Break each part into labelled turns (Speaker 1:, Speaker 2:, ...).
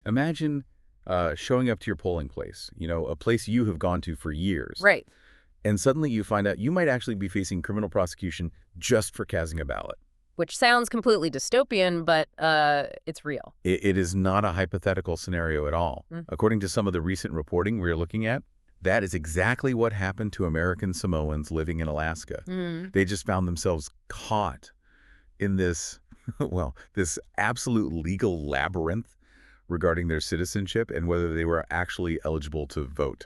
Speaker 1: Imagine showing up to your polling place, a place you have gone to for years,
Speaker 2: Right.
Speaker 1: and suddenly you find out you might actually be facing criminal prosecution just for casting a ballot.
Speaker 2: Which sounds completely dystopian, but it's real.
Speaker 1: It is not a hypothetical scenario at all.
Speaker 2: Mm.
Speaker 1: According to some of the recent reporting we're looking at, that is exactly what happened to American Samoans living in Alaska.
Speaker 2: Mm.
Speaker 1: They just found themselves caught in this, well, this absolute legal labyrinth regarding their citizenship and whether they were actually eligible to vote.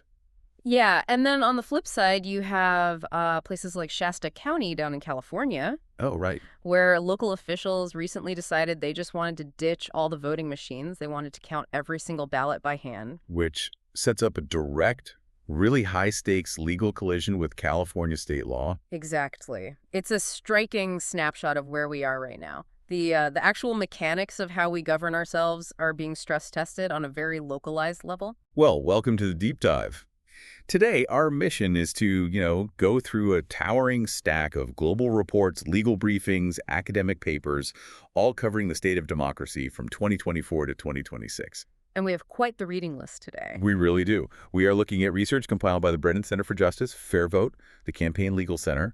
Speaker 2: Yeah, and then on the flip side, you have places like Shasta County down in California,
Speaker 1: Oh, right.
Speaker 2: where local officials recently decided they just wanted to ditch all the voting machines. They wanted to count every single ballot by hand.
Speaker 1: Which sets up a direct, really high-stakes legal collision with California state law.
Speaker 2: Exactly. It's a striking snapshot of where we are right now. The actual mechanics of how we govern ourselves are being stress tested on a very localized level.
Speaker 1: Well, welcome to the deep dive. Today, our mission is to, go through a towering stack of global reports, legal briefings, academic papers, all covering the state of democracy from 2024 to 2026.
Speaker 2: And we have quite the reading list today.
Speaker 1: We really do. We are looking at research compiled by the Brennan Center for Justice, Fair Vote, the Campaign Legal Center.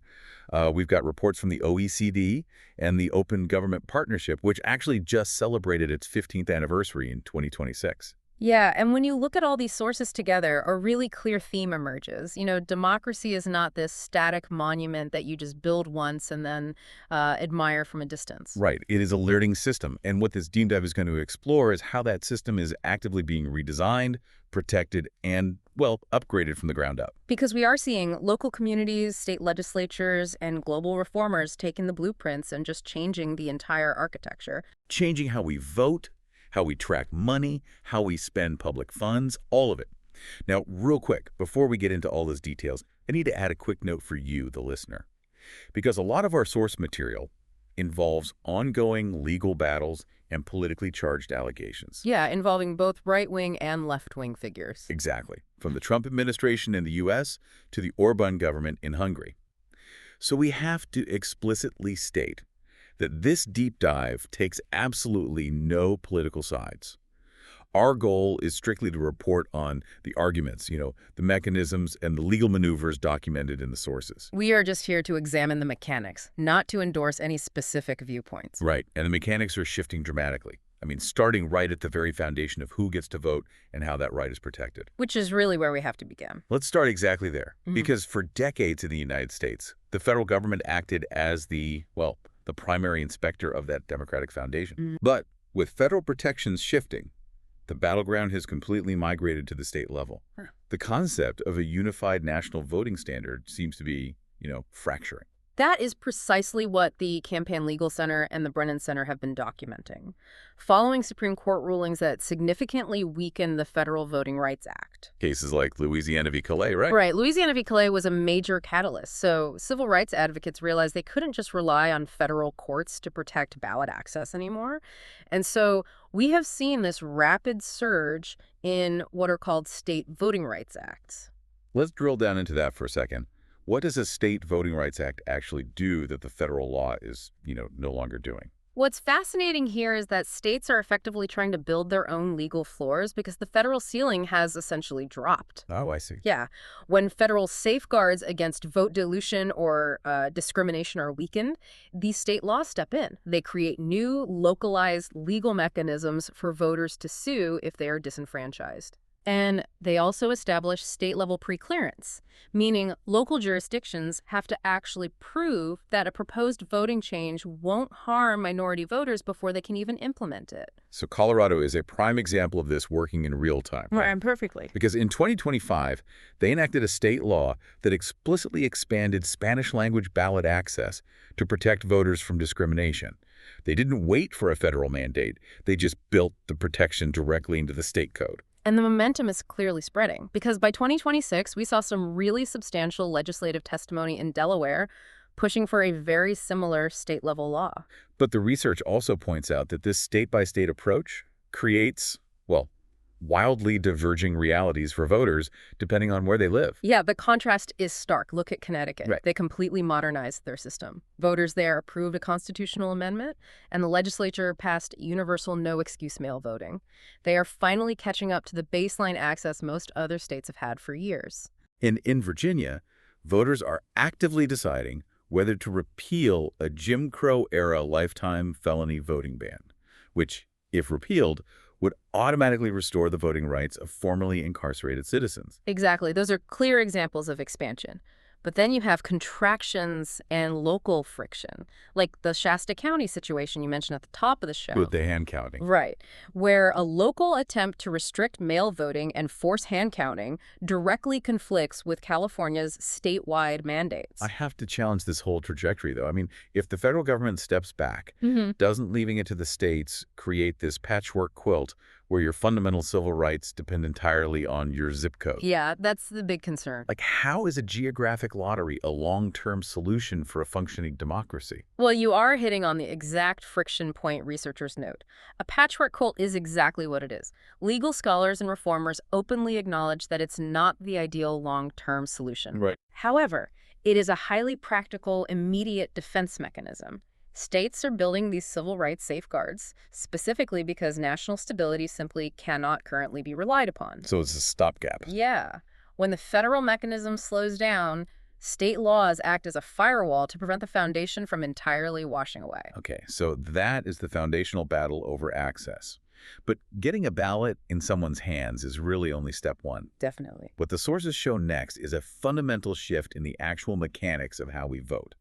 Speaker 1: We've got reports from the OECD and the Open Government Partnership, which actually just celebrated its 15th anniversary in 2026.
Speaker 2: Yeah, and when you look at all these sources together, a really clear theme emerges. Democracy is not this static monument that you just build once and then admire from a distance.
Speaker 1: Right. It is a learning system. And what this deep dive is going to explore is how that system is actively being redesigned, protected, and, well, upgraded from the ground up.
Speaker 2: Because we are seeing local communities, state legislatures, and global reformers taking the blueprints and just changing the entire architecture.
Speaker 1: Changing how we vote, how we track money, how we spend public funds, all of it. Now, real quick, before we get into all those details, I need to add a quick note for you, the listener. Because a lot of our source material involves ongoing legal battles and politically charged allegations.
Speaker 2: Yeah, involving both right-wing and left-wing figures.
Speaker 1: Exactly. From the Trump administration in the U.S. to the Orban government in Hungary. So we have to explicitly state that this deep dive takes absolutely no political sides. Our goal is strictly to report on the arguments, the mechanisms and the legal maneuvers documented in the sources.
Speaker 2: We are just here to examine the mechanics, not to endorse any specific viewpoints.
Speaker 1: Right, and the mechanics are shifting dramatically. I mean, starting right at the very foundation of who gets to vote and how that right is protected.
Speaker 2: Which is really where we have to begin.
Speaker 1: Let's start exactly there.
Speaker 2: Mhm.
Speaker 1: Because for decades in the United States, the federal government acted as the primary inspector of that democratic foundation.
Speaker 2: Mhm.
Speaker 1: But with federal protections shifting, the battleground has completely migrated to the state level.
Speaker 2: Huh.
Speaker 1: The concept of a unified national voting standard seems to be, fracturing.
Speaker 2: That is precisely what the Campaign Legal Center and the Brennan Center have been documenting, following Supreme Court rulings that significantly weakened the Federal Voting Rights Act.
Speaker 1: Cases like Louisiana v. Calais, right?
Speaker 2: Right. Louisiana v. Calais was a major catalyst. So civil rights advocates realized they couldn't just rely on federal courts to protect ballot access anymore. And so we have seen this rapid surge in what are called state voting rights acts.
Speaker 1: Let's drill down into that for a second. What does a state voting rights act actually do that the federal law is, no longer doing?
Speaker 2: What's fascinating here is that states are effectively trying to build their own legal floors because the federal ceiling has essentially dropped.
Speaker 1: Oh, I see.
Speaker 2: Yeah. When federal safeguards against vote dilution or discrimination are weakened, these state laws step in. They create new, localized legal mechanisms for voters to sue if they are disenfranchised. And they also establish state-level preclearance, meaning local jurisdictions have to actually prove that a proposed voting change won't harm minority voters before they can even implement it.
Speaker 1: So Colorado is a prime example of this working in real time.
Speaker 2: Right, perfectly.
Speaker 1: Because in 2025, they enacted a state law that explicitly expanded Spanish-language ballot access to protect voters from discrimination. They didn't wait for a federal mandate. They just built the protection directly into the state code.
Speaker 2: And the momentum is clearly spreading, because by 2026, we saw some really substantial legislative testimony in Delaware pushing for a very similar state-level law.
Speaker 1: But the research also points out that this state-by-state approach creates, wildly diverging realities for voters depending on where they live.
Speaker 2: Yeah, the contrast is stark. Look at Connecticut.
Speaker 1: Right.
Speaker 2: They completely modernized their system. Voters there approved a constitutional amendment, and the legislature passed universal no-excuse mail voting. They are finally catching up to the baseline access most other states have had for years.
Speaker 1: In Virginia, voters are actively deciding whether to repeal a Jim Crow-era lifetime felony voting ban, which, if repealed, would automatically restore the voting rights of formerly incarcerated citizens.
Speaker 2: Exactly. Those are clear examples of expansion. But then you have contractions and local friction, like the Shasta County situation you mentioned at the top of the show.
Speaker 1: With the hand counting.
Speaker 2: Right, where a local attempt to restrict mail voting and force hand counting directly conflicts with California's statewide mandates.
Speaker 1: I have to challenge this whole trajectory, though. I mean, if the federal government steps back, doesn't leaving it to the states create this patchwork quilt where your fundamental civil rights depend entirely on your zip code?
Speaker 2: Yeah, that's the big concern.
Speaker 1: Like, how is a geographic lottery a long-term solution for a functioning democracy?
Speaker 2: Well, you are hitting on the exact friction point researchers note. A patchwork quilt is exactly what it is. Legal scholars and reformers openly acknowledge that it's not the ideal long-term solution.
Speaker 1: Right.
Speaker 2: However, it is a highly practical, immediate defense mechanism. States are building these civil rights safeguards, specifically because national stability simply cannot currently be relied upon.
Speaker 1: So it's a stopgap.
Speaker 2: Yeah. When the federal mechanism slows down, state laws act as a firewall to prevent the foundation from entirely washing away.
Speaker 1: Okay, so that is the foundational battle over access. But getting a ballot in someone's hands is really only step one.
Speaker 2: Definitely.
Speaker 1: What the sources show next is a fundamental shift in the actual mechanics of how we vote.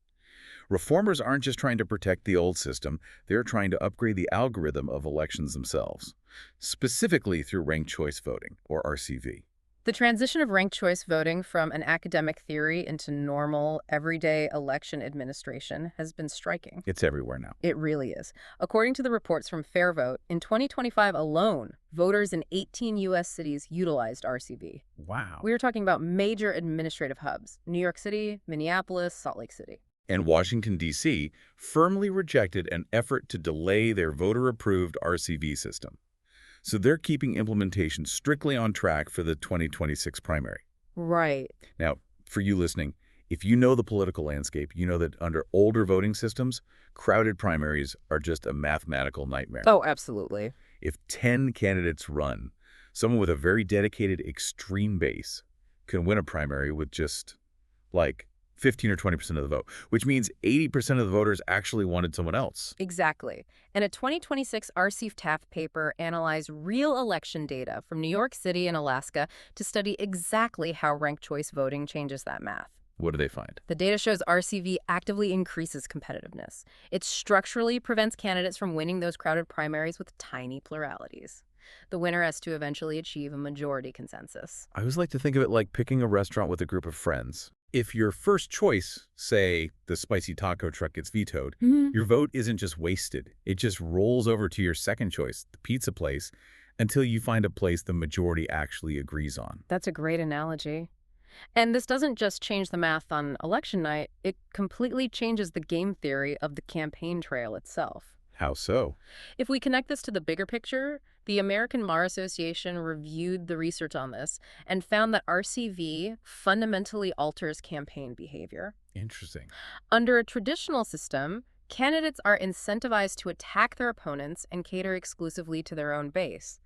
Speaker 1: Reformers aren't just trying to protect the old system, they're trying to upgrade the algorithm of elections themselves, specifically through ranked choice voting, or RCV.
Speaker 2: The transition of ranked choice voting from an academic theory into normal, everyday election administration has been striking.
Speaker 1: It's everywhere now.
Speaker 2: It really is. According to the reports from Fair Vote, in 2025 alone, voters in 18 U.S. cities utilized RCV.
Speaker 1: Wow.
Speaker 2: We are talking about major administrative hubs: New York City, Minneapolis, Salt Lake City.
Speaker 1: And Washington, D.C. firmly rejected an effort to delay their voter-approved RCV system. So they're keeping implementation strictly on track for the 2026 primary.
Speaker 2: Right.
Speaker 1: Now, for you listening, if you know the political landscape, you know that under older voting systems, crowded primaries are just a mathematical nightmare.
Speaker 2: Oh, absolutely.
Speaker 1: If 10 candidates run, someone with a very dedicated extreme base can win a primary with just, like, 15 or 20% of the vote, which means 80% of the voters actually wanted someone else.
Speaker 2: Exactly. And a 2026 RCV-TAF paper analyzed real election data from New York City and Alaska to study exactly how ranked choice voting changes that math.
Speaker 1: What do they find?
Speaker 2: The data shows RCV actively increases competitiveness. It structurally prevents candidates from winning those crowded primaries with tiny pluralities. The winner has to eventually achieve a majority consensus.
Speaker 1: I always like to think of it like picking a restaurant with a group of friends. If your first choice, say, the spicy taco truck, gets vetoed, your vote isn't just wasted. It just rolls over to your second choice, the pizza place, until you find a place the majority actually agrees on.
Speaker 2: That's a great analogy. And this doesn't just change the math on election night, it completely changes the game theory of the campaign trail itself.
Speaker 1: How so?
Speaker 2: If we connect this to the bigger picture, the American Bar Association reviewed the research on this and found that RCV fundamentally alters campaign behavior.
Speaker 1: Interesting.
Speaker 2: Under a traditional system, candidates are incentivized to attack their opponents and cater exclusively to their own base.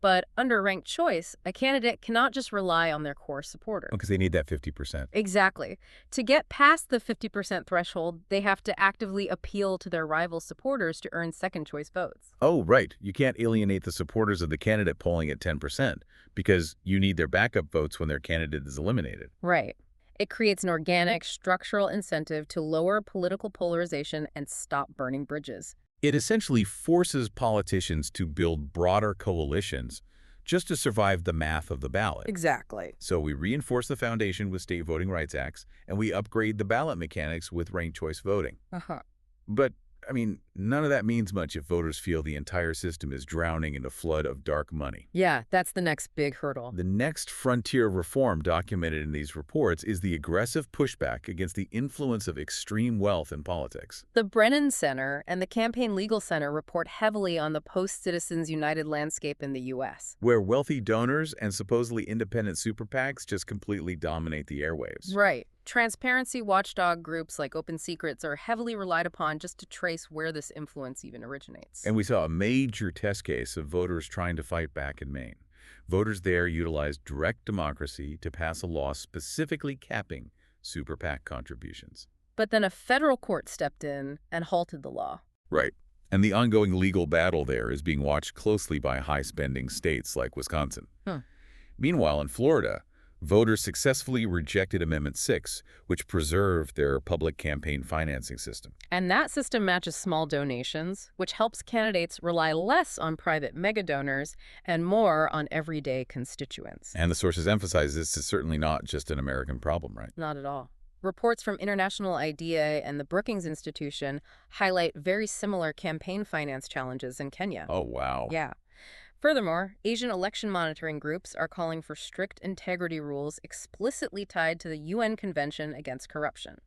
Speaker 2: But under ranked choice, a candidate cannot just rely on their core supporters.
Speaker 1: Because they need that 50%.
Speaker 2: Exactly. To get past the 50% threshold, they have to actively appeal to their rival supporters to earn second choice votes.
Speaker 1: Oh, right. You can't alienate the supporters of the candidate polling at 10% because you need their backup votes when their candidate is eliminated.
Speaker 2: Right. It creates an organic, structural incentive to lower political polarization and stop burning bridges.
Speaker 1: It essentially forces politicians to build broader coalitions just to survive the math of the ballot.
Speaker 2: Exactly.
Speaker 1: So we reinforce the foundation with state voting rights acts, and we upgrade the ballot mechanics with ranked choice voting.
Speaker 2: Uh-huh.
Speaker 1: But I mean, none of that means much if voters feel the entire system is drowning in a flood of dark money.
Speaker 2: Yeah, that's the next big hurdle.
Speaker 1: The next frontier of reform documented in these reports is the aggressive pushback against the influence of extreme wealth in politics.
Speaker 2: The Brennan Center and the Campaign Legal Center report heavily on the post-Citizens United landscape in the U.S.
Speaker 1: Where wealthy donors and supposedly independent super PACs just completely dominate the airwaves.
Speaker 2: Right. Transparency watchdog groups like Open Secrets are heavily relied upon just to trace where this influence even originates.
Speaker 1: And we saw a major test case of voters trying to fight back in Maine. Voters there utilized direct democracy to pass a law specifically capping super PAC contributions.
Speaker 2: But then a federal court stepped in and halted the law.
Speaker 1: Right. And the ongoing legal battle there is being watched closely by high-spending states like Wisconsin. Meanwhile, in Florida, voters successfully rejected Amendment 6, which preserved their public campaign financing system.
Speaker 2: And that system matches small donations, which helps candidates rely less on private megadonors and more on everyday constituents.
Speaker 1: And the sources emphasize this is certainly not just an American problem, right?
Speaker 2: Not at all. Reports from International IDEA and the Brookings Institution highlight very similar campaign finance challenges in Kenya.
Speaker 1: Oh, wow.
Speaker 2: Yeah. Furthermore, Asian election monitoring groups are calling for strict integrity rules explicitly tied to the UN Convention Against Corruption.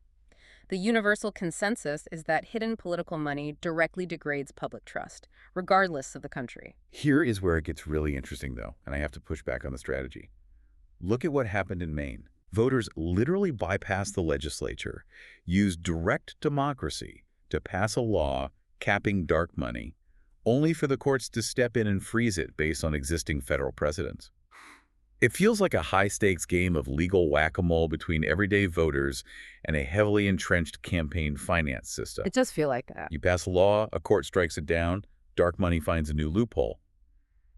Speaker 2: The universal consensus is that hidden political money directly degrades public trust, regardless of the country.
Speaker 1: Here is where it gets really interesting, though, and I have to push back on the strategy. Look at what happened in Maine. Voters literally bypassed the legislature, used direct democracy to pass a law capping dark money, only for the courts to step in and freeze it based on existing federal precedents. It feels like a high-stakes game of legal whack-a-mole between everyday voters and a heavily entrenched campaign finance system.
Speaker 2: It does feel like that.
Speaker 1: You pass a law, a court strikes it down, dark money finds a new loophole.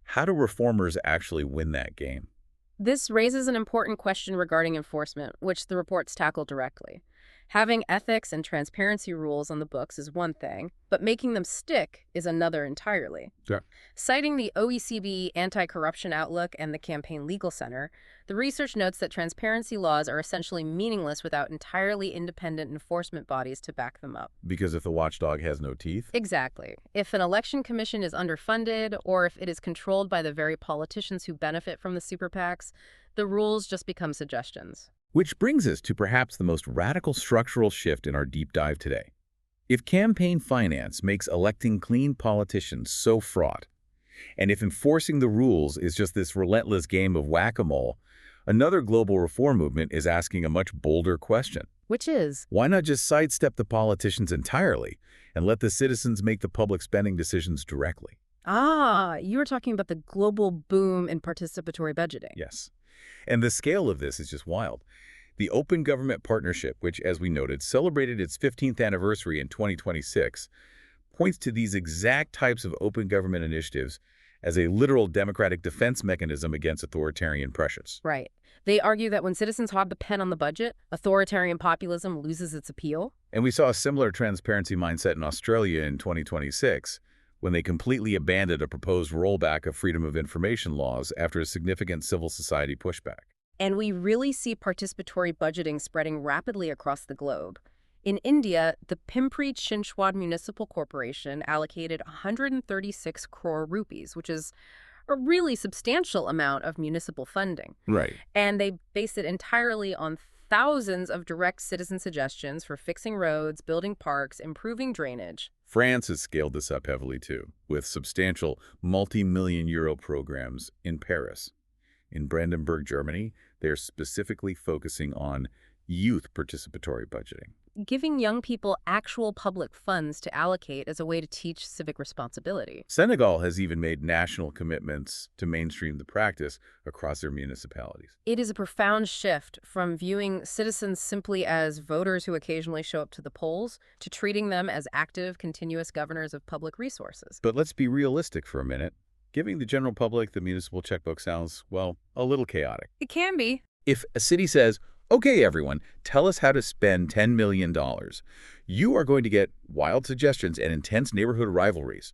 Speaker 1: How do reformers actually win that game?
Speaker 2: This raises an important question regarding enforcement, which the reports tackle directly. Having ethics and transparency rules on the books is one thing, but making them stick is another entirely.
Speaker 1: Sure.
Speaker 2: Citing the OECD Anti-Corruption Outlook and the Campaign Legal Center, the research notes that transparency laws are essentially meaningless without entirely independent enforcement bodies to back them up.
Speaker 1: Because if the watchdog has no teeth?
Speaker 2: Exactly. If an election commission is underfunded, or if it is controlled by the very politicians who benefit from the super PACs, the rules just become suggestions.
Speaker 1: Which brings us to perhaps the most radical structural shift in our deep dive today. If campaign finance makes electing clean politicians so fraught, and if enforcing the rules is just this relentless game of whack-a-mole, another global reform movement is asking a much bolder question.
Speaker 2: Which is?
Speaker 1: Why not just sidestep the politicians entirely and let the citizens make the public spending decisions directly?
Speaker 2: Ah, you were talking about the global boom in participatory budgeting.
Speaker 1: Yes. And the scale of this is just wild. The Open Government Partnership, which, as we noted, celebrated its 15th anniversary in 2026, points to these exact types of open government initiatives as a literal democratic defense mechanism against authoritarian pressures.
Speaker 2: Right. They argue that when citizens hold the pen on the budget, authoritarian populism loses its appeal.
Speaker 1: And we saw a similar transparency mindset in Australia in 2026, when they completely abandoned a proposed rollback of freedom of information laws after a significant civil society pushback.
Speaker 2: And we really see participatory budgeting spreading rapidly across the globe. In India, the Pimpri-Chinchwad Municipal Corporation allocated 136 crore rupees, which is a really substantial amount of municipal funding.
Speaker 1: Right.
Speaker 2: And they based it entirely on thousands of direct citizen suggestions for fixing roads, building parks, improving drainage.
Speaker 1: France has scaled this up heavily too, with substantial multi-million euro programs in Paris. In Brandenburg, Germany, they're specifically focusing on youth participatory budgeting.
Speaker 2: Giving young people actual public funds to allocate as a way to teach civic responsibility.
Speaker 1: Senegal has even made national commitments to mainstream the practice across their municipalities.
Speaker 2: It is a profound shift from viewing citizens simply as voters who occasionally show up to the polls to treating them as active, continuous governors of public resources.
Speaker 1: But let's be realistic for a minute. Giving the general public the municipal checkbook sounds, well, a little chaotic.
Speaker 2: It can be.
Speaker 1: If a city says, okay, everyone, tell us how to spend $10 million, you are going to get wild suggestions and intense neighborhood rivalries.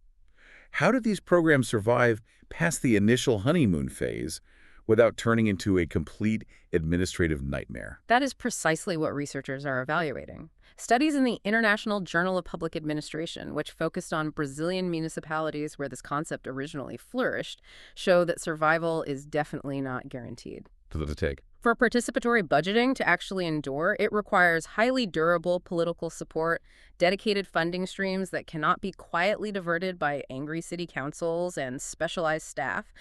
Speaker 1: How do these programs survive past the initial honeymoon phase without turning into a complete administrative nightmare.
Speaker 2: That is precisely what researchers are evaluating. Studies in the International Journal of Public Administration, which focused on Brazilian municipalities where this concept originally flourished, show that survival is definitely not guaranteed.
Speaker 1: To the take.
Speaker 2: For participatory budgeting to actually endure, it requires highly durable political support, dedicated funding streams that cannot be quietly diverted by angry city councils and specialized staff.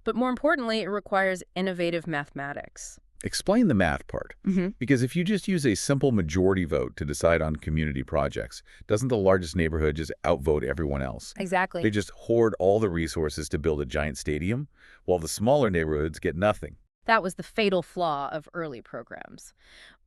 Speaker 2: But more importantly, it requires innovative mathematics.
Speaker 1: Explain the math part. Because if you just use a simple majority vote to decide on community projects, doesn't the largest neighborhood just outvote everyone else?
Speaker 2: Exactly.
Speaker 1: They just hoard all the resources to build a giant stadium, while the smaller neighborhoods get nothing.
Speaker 2: That was the fatal flaw of early programs.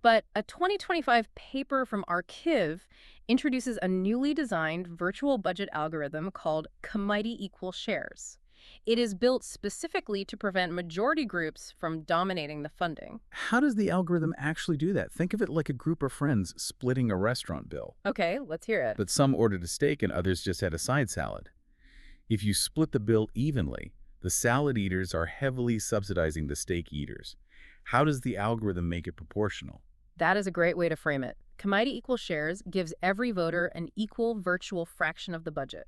Speaker 2: But a 2025 paper from Archive introduces a newly designed virtual budget algorithm called Committee Equal Shares. It is built specifically to prevent majority groups from dominating the funding.
Speaker 1: How does the algorithm actually do that? Think of it like a group of friends splitting a restaurant bill.
Speaker 2: Okay, let's hear it.
Speaker 1: But some ordered a steak and others just had a side salad. If you split the bill evenly, the salad eaters are heavily subsidizing the steak eaters. How does the algorithm make it proportional?
Speaker 2: That is a great way to frame it. Committee Equal Shares gives every voter an equal virtual fraction of the budget.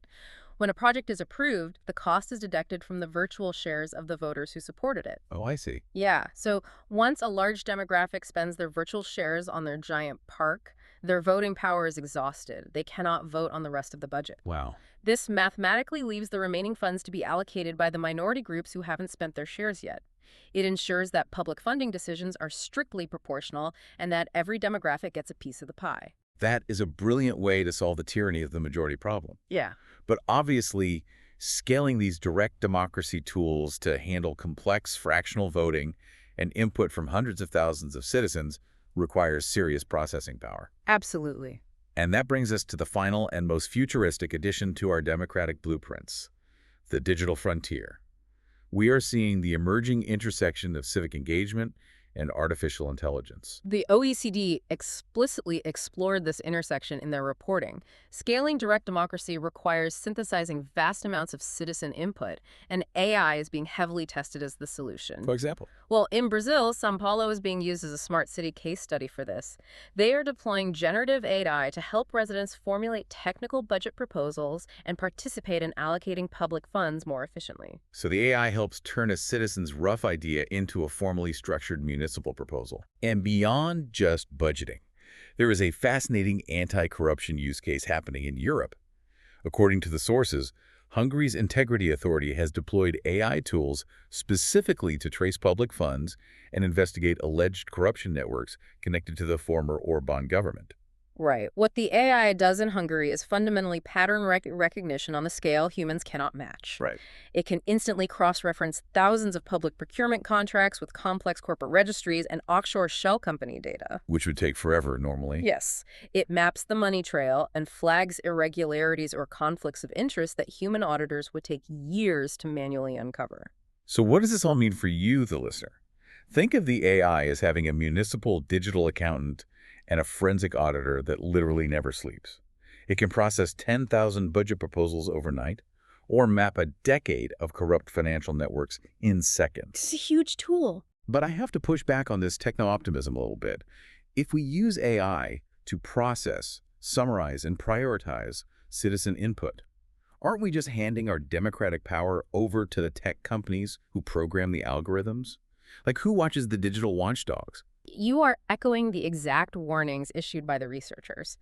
Speaker 2: When a project is approved, the cost is deducted from the virtual shares of the voters who supported it.
Speaker 1: Oh, I see.
Speaker 2: Yeah, so once a large demographic spends their virtual shares on their giant park, their voting power is exhausted. They cannot vote on the rest of the budget.
Speaker 1: Wow.
Speaker 2: This mathematically leaves the remaining funds to be allocated by the minority groups who haven't spent their shares yet. It ensures that public funding decisions are strictly proportional and that every demographic gets a piece of the pie.
Speaker 1: That is a brilliant way to solve the tyranny of the majority problem.
Speaker 2: Yeah.
Speaker 1: But obviously, scaling these direct democracy tools to handle complex fractional voting and input from hundreds of thousands of citizens requires serious processing power.
Speaker 2: Absolutely.
Speaker 1: And that brings us to the final and most futuristic addition to our democratic blueprints, the digital frontier. We are seeing the emerging intersection of civic engagement and artificial intelligence.
Speaker 2: The OECD explicitly explored this intersection in their reporting. Scaling direct democracy requires synthesizing vast amounts of citizen input, and AI is being heavily tested as the solution.
Speaker 1: For example?
Speaker 2: Well, in Brazil, São Paulo is being used as a smart city case study for this. They are deploying generative AI to help residents formulate technical budget proposals and participate in allocating public funds more efficiently.
Speaker 1: So the AI helps turn a citizen's rough idea into a formally structured municipal proposal. And beyond just budgeting, there is a fascinating anti-corruption use case happening in Europe. According to the sources, Hungary's Integrity Authority has deployed AI tools specifically to trace public funds and investigate alleged corruption networks connected to the former Orbán government.
Speaker 2: Right. What the AI does in Hungary is fundamentally pattern recognition on a scale humans cannot match.
Speaker 1: Right.
Speaker 2: It can instantly cross-reference thousands of public procurement contracts with complex corporate registries and offshore shell company data.
Speaker 1: Which would take forever normally.
Speaker 2: Yes. It maps the money trail and flags irregularities or conflicts of interest that human auditors would take years to manually uncover.
Speaker 1: So what does this all mean for you, the listener? Think of the AI as having a municipal digital accountant and a forensic auditor that literally never sleeps. It can process 10,000 budget proposals overnight or map a decade of corrupt financial networks in seconds.
Speaker 2: It's a huge tool.
Speaker 1: But I have to push back on this techno-optimism a little bit. If we use AI to process, summarize, and prioritize citizen input, aren't we just handing our democratic power over to the tech companies who program the algorithms? Like, who watches the digital watchdogs?
Speaker 2: You are echoing the exact warnings issued by the researchers.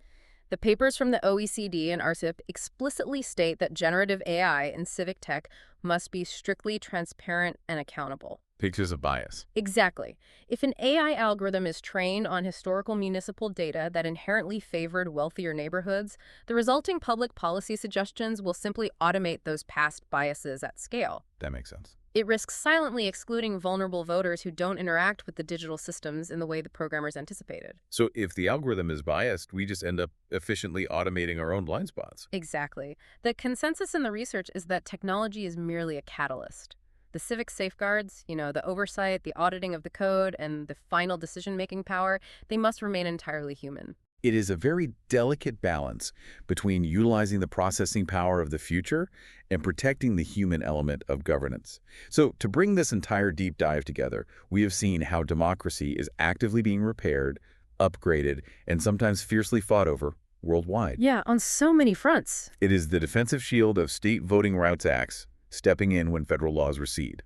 Speaker 2: The papers from the OECD and RCIP explicitly state that generative AI in civic tech must be strictly transparent and accountable.
Speaker 1: Pictures of bias.
Speaker 2: Exactly. If an AI algorithm is trained on historical municipal data that inherently favored wealthier neighborhoods, the resulting public policy suggestions will simply automate those past biases at scale.
Speaker 1: That makes sense.
Speaker 2: It risks silently excluding vulnerable voters who don't interact with the digital systems in the way the programmers anticipated.
Speaker 1: So if the algorithm is biased, we just end up efficiently automating our own blind spots.
Speaker 2: Exactly. The consensus in the research is that technology is merely a catalyst. The civic safeguards, the oversight, the auditing of the code, and the final decision-making power, they must remain entirely human.
Speaker 1: It is a very delicate balance between utilizing the processing power of the future and protecting the human element of governance. So, to bring this entire deep dive together, we have seen how democracy is actively being repaired, upgraded, and sometimes fiercely fought over worldwide.
Speaker 2: Yeah, on so many fronts.
Speaker 1: It is the defensive shield of state voting rights acts, stepping in when federal laws recede.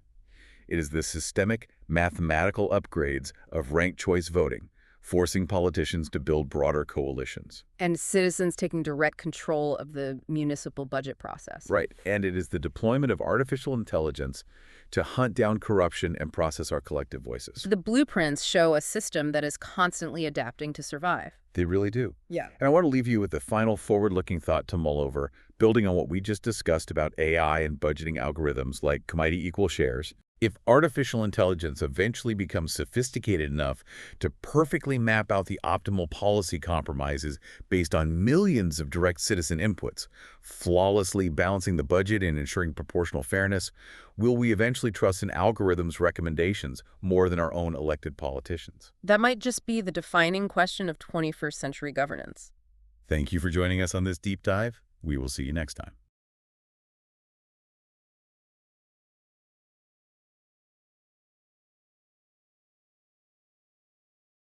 Speaker 1: It is the systemic, mathematical upgrades of ranked choice voting, forcing politicians to build broader coalitions.
Speaker 2: And citizens taking direct control of the municipal budget process.
Speaker 1: Right, and it is the deployment of artificial intelligence to hunt down corruption and process our collective voices.
Speaker 2: The blueprints show a system that is constantly adapting to survive.
Speaker 1: They really do.
Speaker 2: Yeah.
Speaker 1: And I want to leave you with the final forward-looking thought to mull over, building on what we just discussed about AI and budgeting algorithms like commodity equal shares. If artificial intelligence eventually becomes sophisticated enough to perfectly map out the optimal policy compromises based on millions of direct citizen inputs, flawlessly balancing the budget and ensuring proportional fairness, will we eventually trust an algorithm's recommendations more than our own elected politicians?
Speaker 2: That might just be the defining question of 21st century governance.
Speaker 1: Thank you for joining us on this deep dive. We will see you next time.